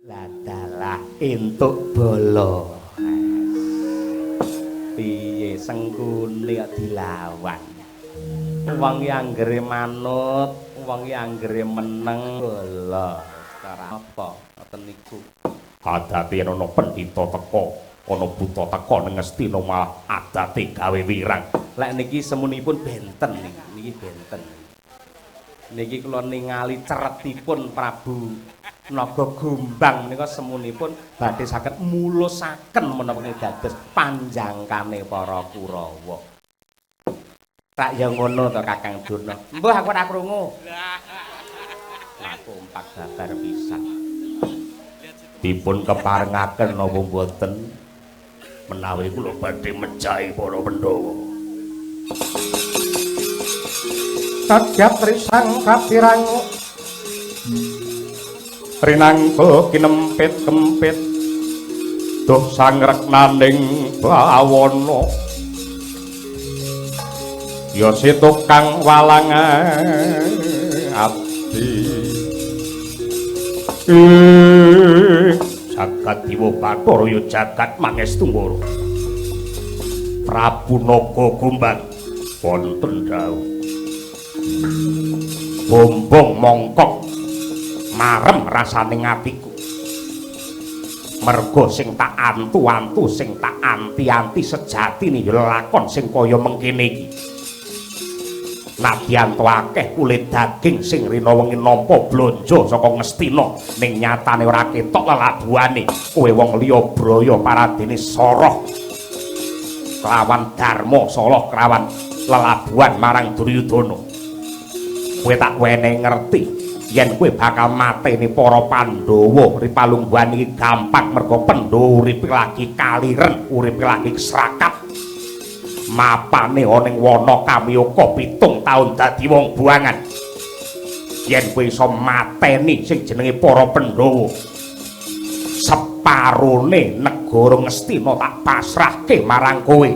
Ladalah entuk bolo. Piye sengkune kok dilawan. Wong yang anggere manut, wong yang anggere meneng bolo. Cara apa ngoten niku? Adate ana pendhita teka, ana buta teka ning Ngastina malah adate gawe wirang. Lek niki semunipun benten niki benten. Niki kula ningali ceretipun Prabu Naga Gombang menika semunipun badhe saged mulusaken menapa dados panjangkane para Kurawa. Tak ya ngono to Kakang Durna. Mbah aku ora krungu. Aku umpak babar pisan. Dipun keparengaken napa mboten menawi kula badhe mejahi para Pandhawa. Kagyat trisang kapirangu rinangkul kinempit-kempit duh sangreknaning bawana ya si tukang walang abdi jagat Dewa Bathara ya jagat Mangestumbara Prabu Naga Gombang wonten dawuh bombong mongkok marem rasaning atiku mergo sing tak antu-antu sing tak anti-anti sejatine ya lakon sing kaya mengkene iki nadyan to akeh kulit daging sing rina wengi nampa blanja saka Ngastina ning nyatane ora ketok lelabuhane kowe wong liya braya paradene Soroh kelawan Darma Soloh kelawan lelabuhan marang Duryudana kowe tak wenehi ngerti yen kowe bakal mateni para Pandhawa ripalungguhan iki gampang mergo Pandhawa uripe lagi kaliren uripe lagi serakat mapane ana ing wana Kamyaka 7 taun dadi wong buangan yen kowe iso mateni sing jenenge para Pandhawa separone negara Ngastina tak pasrahke marang kowe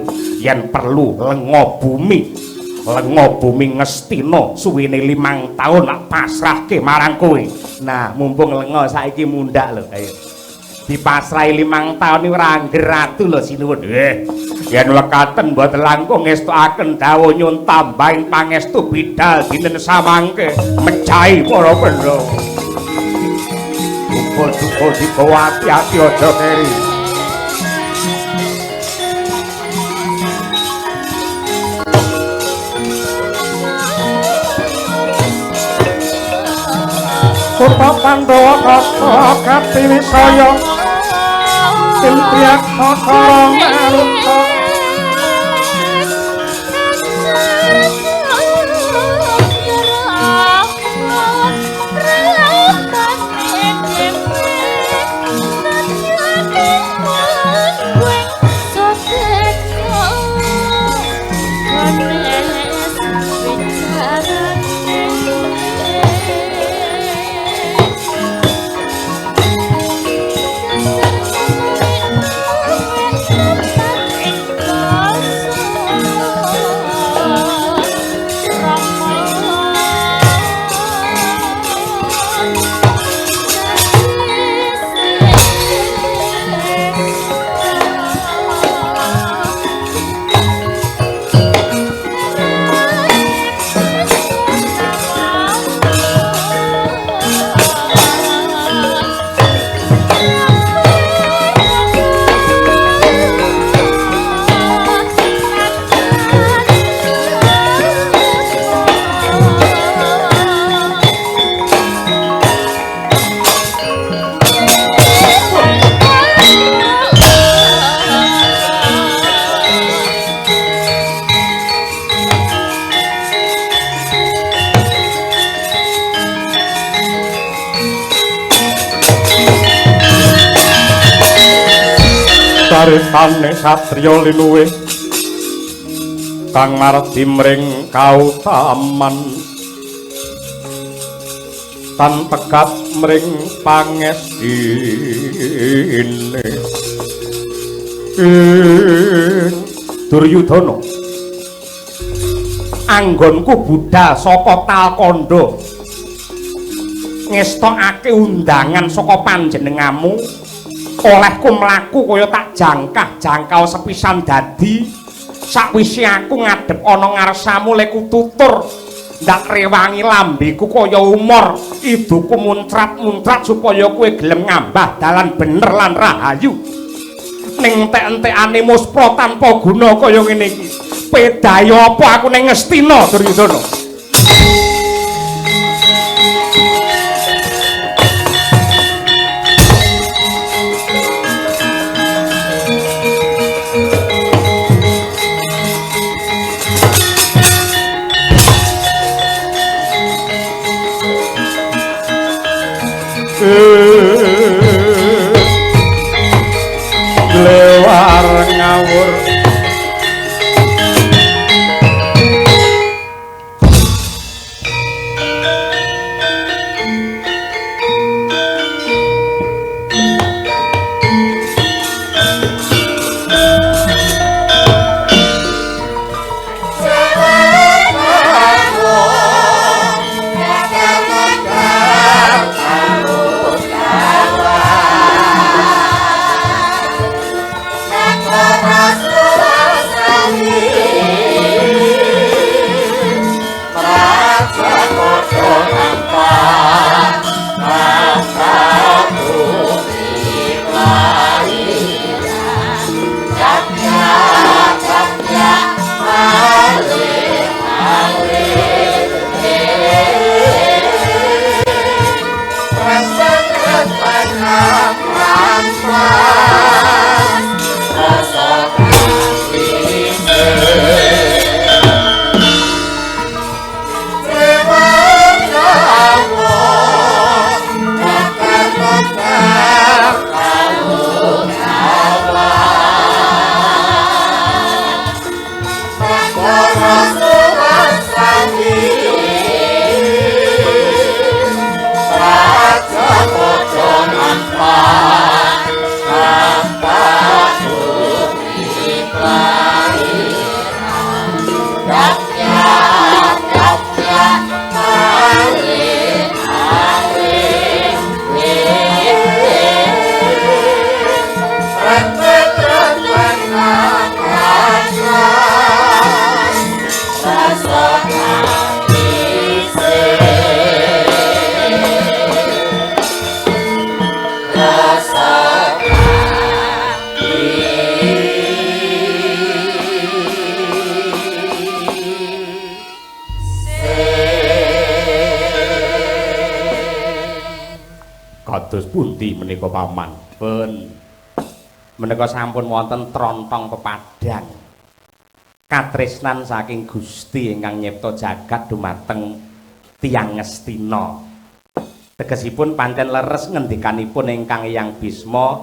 yen perlu lenga bumi Ngastina suwene 5 taun tak pasrahke marang kowe. Nah, mumpung lenga saiki mundhak lho, ayo. Dipasrahi 5 taun iki ora angger ratu lho sinuwun. Yen wekaten mboten langkung ngestokaken dawuh nyun tambahing pangestu bidal dinten samangke mejahi para Pandhawa. Duka-duka digawa ati-ati aja keri. Kota Pandhawa kata Katiwisaya Timpriyak Sakara Maruta Caritane satriya linuwih kang mardi mring kautaman tan tekat mring pangestine Duryudana anggonku budal saka Talkanda ngestokake undangan saka panjenengamu olehku mlaku kaya tak jangkah sepisan dadi sakwise aku ngadep ana ngarsamu leku tutur ndak rewangi lambeku kaya umur iduku muncrat-muncrat supaya kowe gelem ngambah dalan bener lan rahayu ning entek-entekane muspra tanpa guna kaya ngene iki pedaya apa aku ning Ngastina Duryudana lewar ngawur kados pundi menika paman? Pun menika sampun wonten trontong pepadang katresnan saking Gusti ingkang nyipta jagat dumateng tiyang Ngastina. Tegesipun pancen leres ngendikanipun ingkang Hyang Bisma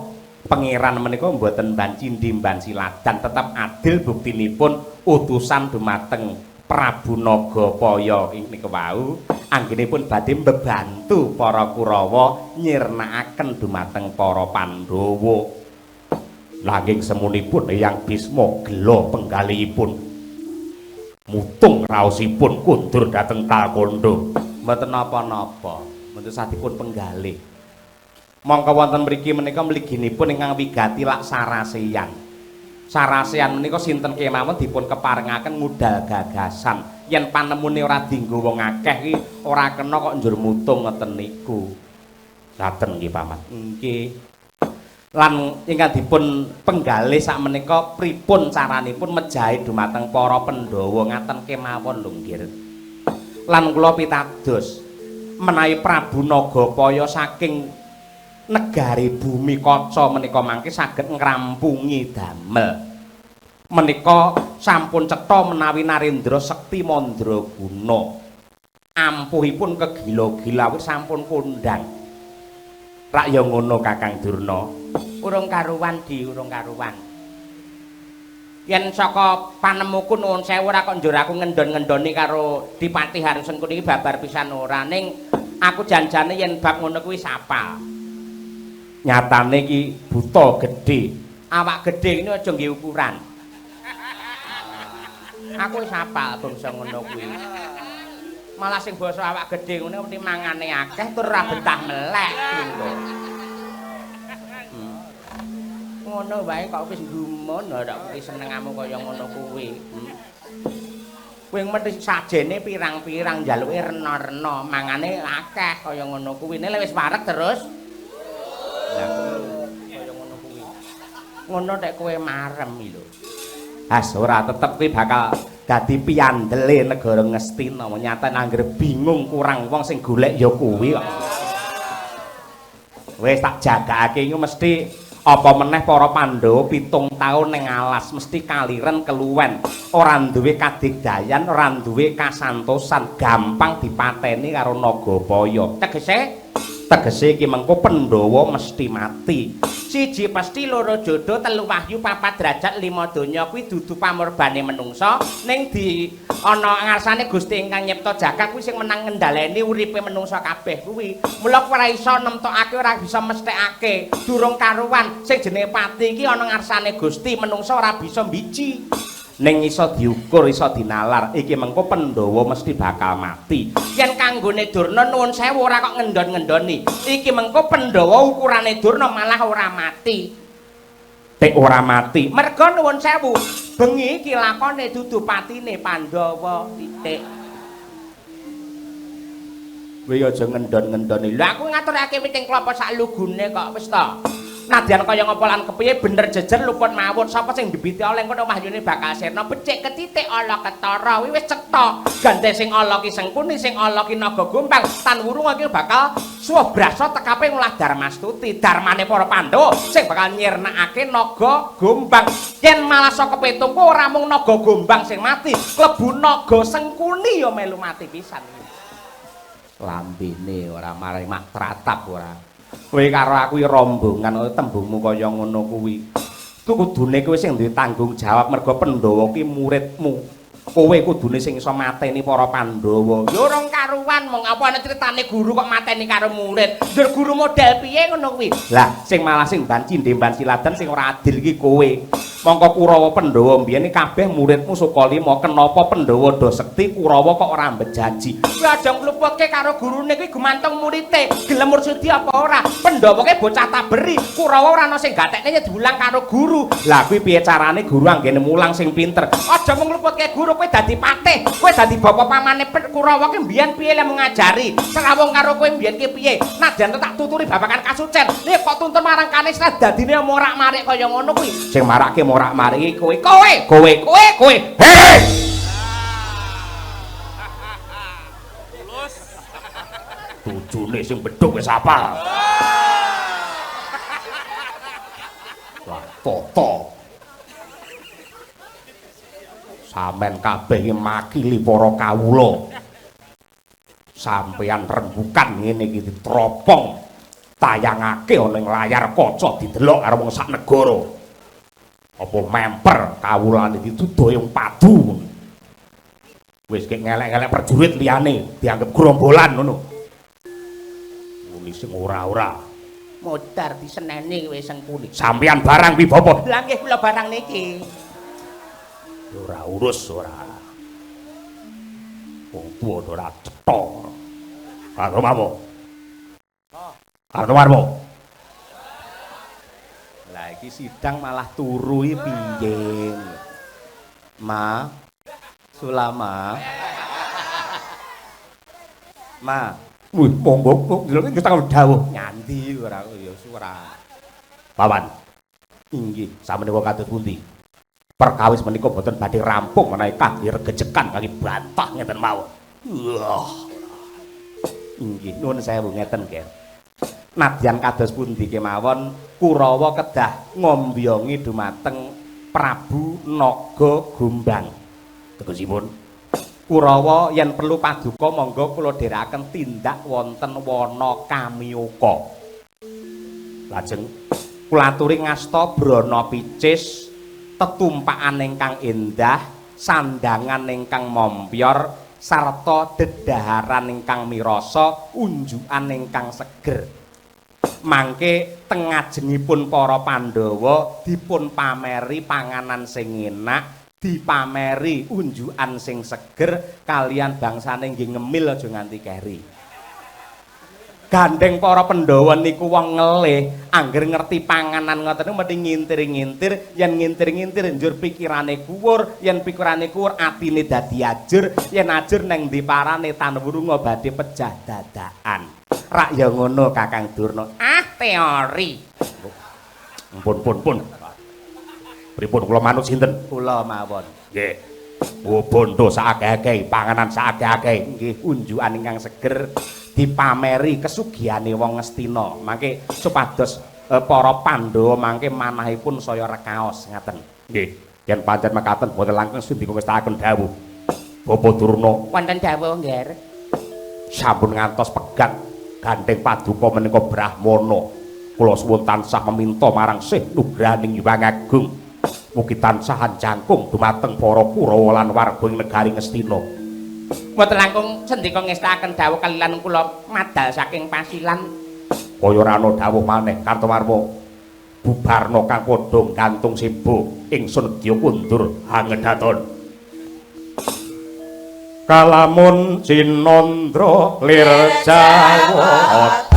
pangeran menika mboten bancindhi bansiladan tetep adil buktinipun utusan dumateng Prabu Nagapaya ing wau anggenipun badhe mbebantu para Kurawa nyirnakaken dumateng para Pandhawa. Nanging semunipun Hyang Bisma gela penggalihipun mutung raosipun kundur dhateng Kalkondo. Mboten napa-napa, mboten sadipun penggalih. Mongko wonten mriki menika mliginipun ingkang wigati lak Saraseyan. Saraseyan menika sinten kemawon dipun keparengaken ngudal gagasan yen panemune ora dienggo wong akeh iki ora kena kok njur mutung ngeten niku. Saten nggih Paman. Nggih. Lan ingkang dipun penggalih sakmenika pripun caranipun mejahi dumateng para Pandhawa ngaten kemawon lho nggih. Lan kula pitados menawi Prabu Nagapaya saking negari bumi kaca menika mangke saged ngrampungi damel menika sampun cetha menawi Narendra Sekti Mandraguna ampuhipun kegila-gila sampun kondhang rak ya ngono Kakang Durna urung karuwan urung karuwan yen saka panemuku nuwun sewu ora kok njur aku ngendon-ngendoni karo Dipati Harusengku niki babar pisan ora ning aku janjane yen bab ngono kuwi sapal nyatane iki buta gedhe awak gedhe ini aja nggih ukuran aku wis apal bangsa ngono kuwi Malah sing basa awak gedhe ngene mesti mangane akeh tur ora betah melek lho. Ngono wae kok wis gumun ora kuwi senengamu kaya ngono kuwi. Kowe mesti sajene pirang-pirang njaluke rena-rena, mangane akeh kaya ngono kuwi. Nek wis wareg terus. Lah kaya ngono kuwi. Ngono nek kowe marem lho. Has ora tetep kuwi bakal dadi piandele negara Ngastina. Nyata anggere bingung kurang wong sing golek ya kuwi kok. Wis tak jagake iku mesti apa meneh para Pandhawa 7 taun ning alas mesti kaliren keluwen ora duwe kadigdayan ora duwe kasantosan gampang dipateni karo Nagapaya tegese iki mengko Pandhawa mesti mati siji pasti loro jodoh telu wahyu papat derajat 5 donya kuwi dudu pamurbane menungsa ning di ana ngarsane Gusti ingkang nyipta jagat kuwi sing menang ngendhaleni uripe menungsa kabeh kuwi mula ora iso nemtokake ora bisa mesthekake durung karuan sing jenenge pati iki ana ngarsane Gusti menungsa ora bisa mbiji ning iso diukur iso dinalar iki mengko Pandhawa mesti bakal mati yen kanggone Durna nuwun sewu ora kok ngendon-ngendoni iki mengko Pandhawa ukurane Durna malah ora mati tek ora mati merga nuwun sewu bengi iki lakone dudu patine Pandhawa titik kowe aja ngendon-ngendoni lha aku ngaturake miting klapa sak lugune kok wis to nadyan kaya ngapa lan kepiye bener jejer luput mawon sapa sing dibiti oleh kono mahyune bakal sirna becik ketitik ala ketara wis cetha gandhe sing ala ki Sengkuni sing ala ki Naga Gombang tan wurung iki bakal suwah brasa tekape ngulah Darmastuti darmane para Pandhawa sing bakal nyirnakake Naga Gombang yen malah saka petungku ora mung Naga Gombang sing mati klebu Naga Sengkuni ya melu mati pisan lambene ora marai mak tratap ora kowe karo aku rombongan tembungmu kaya ngono kuwi. Kudune kowe sing duwe tanggung jawab merga Pandhawa ki muridmu. Kowe kudune sing iso mateni para Pandhawa. Ya ora karuan mong apa ana critane guru kok mateni karo murid. Ndur guru model piye ngono kuwi. Lah sing malah sing ban cindhe ban siladan sing ora adil iki kowe. Mongko Kurawa Pandhawa mbiyen kabeh muridmu Sukalima kenapa Pandhawa do sekti Kurawa kok ora mbejaji. Kuwi aja ngluputke karo gurune kuwi gumantung murite. Gelem mursudi apa ora? Pandhawa ki bocah taberi. Kurawa ora ana sing gatekne diulang karo guru. Lah kuwi piye carane guru anggene mulang sing pinter. Aja ngluputke guru kowe dadi patih. Kowe dadi bapak pamane Kurawa ki mbiyen piye lek ngajari. Serawung karo kowe mbiyen ki piye? Nadyan tak tuturi babagan kasucen. Nek kok tuntun marang kanis dadine morak-marik kaya ngono kuwi. Sing marake morak-mariki kowe. Hei! Tujune sing bedhug wis apal. Lah toto. Sampeyan kabeh iki makili para kawula. Sampeyan rembukan ngene iki ditropong tayangake ana ing layar kaca didelok karo wong sak negara. Apa memper kawulane ditudoyong padu. Wis kek ngelek-ngelek prajurit liyane dianggep grombolan ngono. Muni sing ora-ora modar diseneni kowe Sengkuni. Sampeyan barang kuwi bapa? Lah nggih kula barang niki. Ora urus ora. Wong tuwa ora cetha. Karo mamu. Karo marmu. Lah iki sidang malah turu iki piye? Ma Sulama. Ma, wih monggo lho iki tak dawuh nyandi ora ya ora. Pawan. Inggih, sameneika kados pundi? Perkawis menika boten badhe rampung menawi kangge regejekan kangge bantah ngeten mawon. Wah. Inggih, nuwun sewu ngeten, Ger. Nadyan kados pundi kemawon Kurawa kedah ngombyongi dumateng Prabu Naga Gombang. Tegesipun Kurawa yen perlu paduka monggo kula dherekaken tindak wonten wana kamiyuka. Lajeng kula aturi ngasta brana picis tetumpakan ingkang endah, sandangan ingkang mompyor, sarta dedaharan ingkang mirasa, unjukan ingkang seger. Mangke tengajengipun para Pandhawa dipun pameri panganan sing enak, dipameri unjukan sing seger kalian bangsane nggih ngemil aja nganti keri. Gandeng para Pandhawa niku wong ngelih, angger ngerti panganan ngoten niku mesti ngintir-ngintir, yen ngintir-ngintir njur pikirane kuwur, yen pikirane kuwur atine dadi ajur, yen ajur nang ndi parane tanwurunga badhe pejah dadakan. Rak ya ngono Kakang Durna. Ah teori. Pun. Pripun kula manut sinten? Kula mawon. Nggih. Oh bondo sakake panganan sakake nggih unjukan ingkang seger dipameri kesugihane wong Ngastina. Mangke supados para Pandhawa mangke manahipun saya rekaos ngaten. Nggih. Yen pancen mekaten boten langkung sindika ngestakaken dawuh. Bapak Durna wonten dawuh nggih. Sampun ngantos pegat gandeng paduka menika Brahmana. Kula suwun tansah meminta marang Sih Nugraning Hyang Agung. Mugi tansah jangkung dumateng para Kurawa lan warga ing negari Ngastina. Mboten langkung sendika ngestakaken dawuh kalilan kula madal saking pasilan. Kaya ora ana dawuh maneh Kartowarma. Bubarna kang padha gantung simbo ingsun nedya kundur hangedaton. Kalamun Cinandra lir Jawata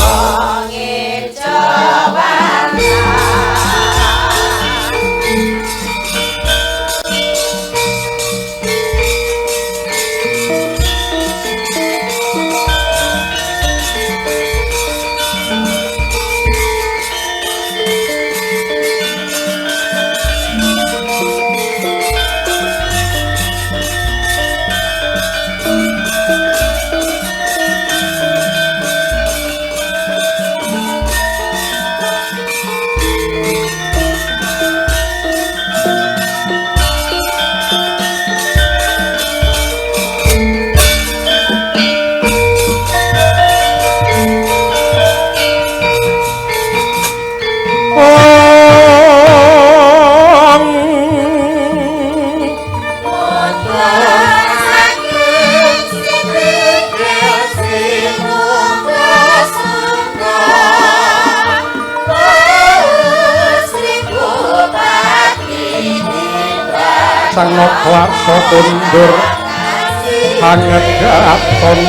sang nokwarsa kundur hangedaton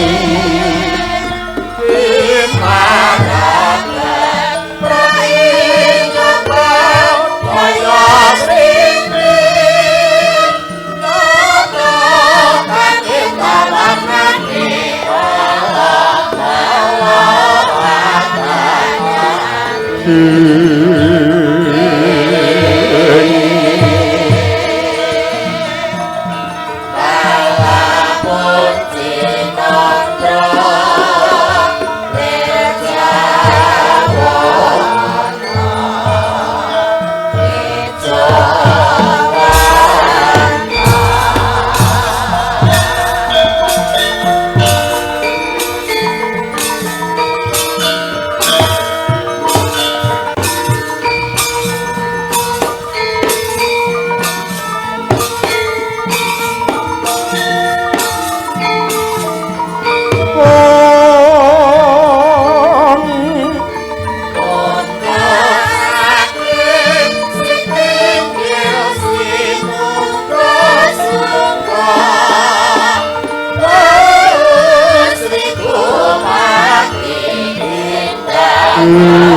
Sri Bupati Indah